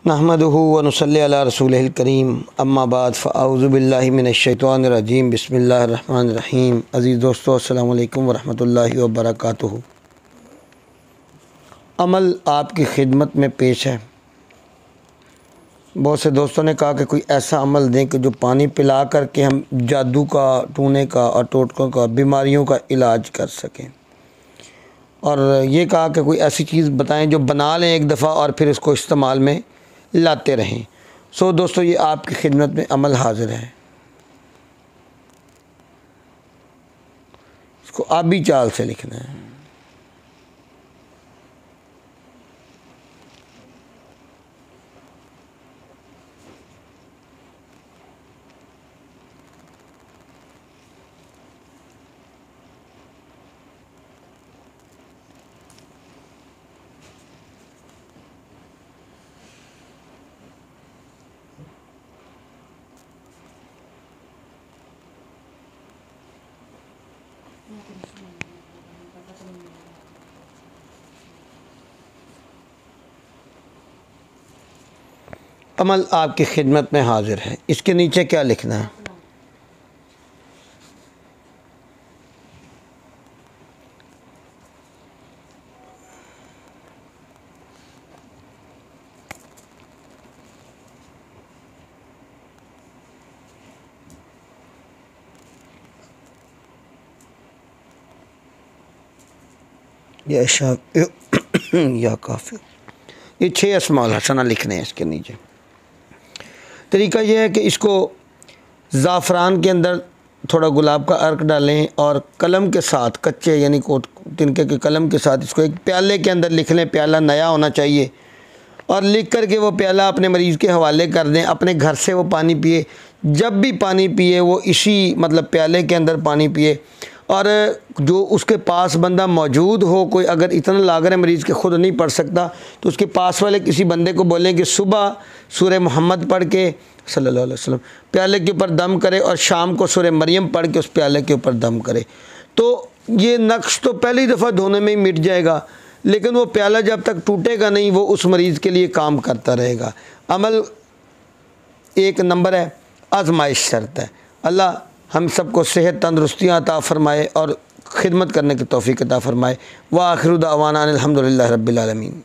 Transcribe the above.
نحمدہ و نصلی علی رسولہ الکریم اما بعد فاعوذ باللہ من الشیطان الرجیم بسم اللہ الرحمن الرحیم۔ عزیز دوستو السلام علیکم ورحمۃ اللہ وبرکاتہ۔ عمل آپ کی خدمت میں پیش ہے۔ بہت سے دوستوں نے کہا کہ کوئی ایسا عمل دیں کہ جو پانی پلا کر کے ہم جادو کا، ٹونے کا اور ٹوٹکوں کا، بیماریوں کا علاج کر سکیں، اور یہ کہا کہ کوئی ایسی چیز بتائیں جو بنا لیں ایک دفعہ اور پھر اس کو استعمال میں لاتے رہیں۔ دوستو یہ آپ کی خدمت میں عمل حاضر ہے۔ اس کو آبی چال سے لکھنا ہے۔ عمل آپ کی خدمت میں حاضر ہے۔ اس کے نیچے کیا لکھنا ہے؟ یا کافی، یہ 6 اسماء الحسنہ لکھنے ہیں اس کے نیچے۔ طریقہ یہ ہے کہ اس کو زعفران کے اندر تھوڑا گلاب کا عرق ڈالیں اور قلم کے ساتھ، کچے یعنی تنکے کے قلم کے ساتھ اس کو ایک پیالے کے اندر لکھ لیں۔ پیالہ نیا ہونا چاہیے، اور لکھ کر کے وہ پیالہ اپنے مریض کے حوالے کر دیں۔ اپنے گھر سے وہ پانی پیے، جب بھی پانی پیے وہ اسی پیالے کے اندر پانی پیے، اور جو اس کے پاس بندہ موجود ہو، کوئی اگر اتنا لاغر ہے مریض کے خود نہیں پڑھ سکتا تو اس کے پاس والے کسی بندے کو بولیں کہ صبح سورہ محمد پڑھ کے صلی اللہ علیہ وسلم پیالے کے اوپر دم کرے، اور شام کو سورہ مریم پڑھ کے اس پیالے کے اوپر دم کرے۔ تو یہ نقش تو پہلی دفعہ دھونے میں ہی مٹ جائے گا، لیکن وہ پیالہ جب تک ٹوٹے گا نہیں وہ اس مریض کے لیے کام کرتا رہے گا۔ عمل 1 نمبر ہے، آزمائش شرط ہے۔ اللہ ہم سب کو صحت، تندرستیاں عطا فرمائے اور خدمت کرنے کی توفیق عطا فرمائے۔ وآخر دعوانا الحمدللہ رب العالمین۔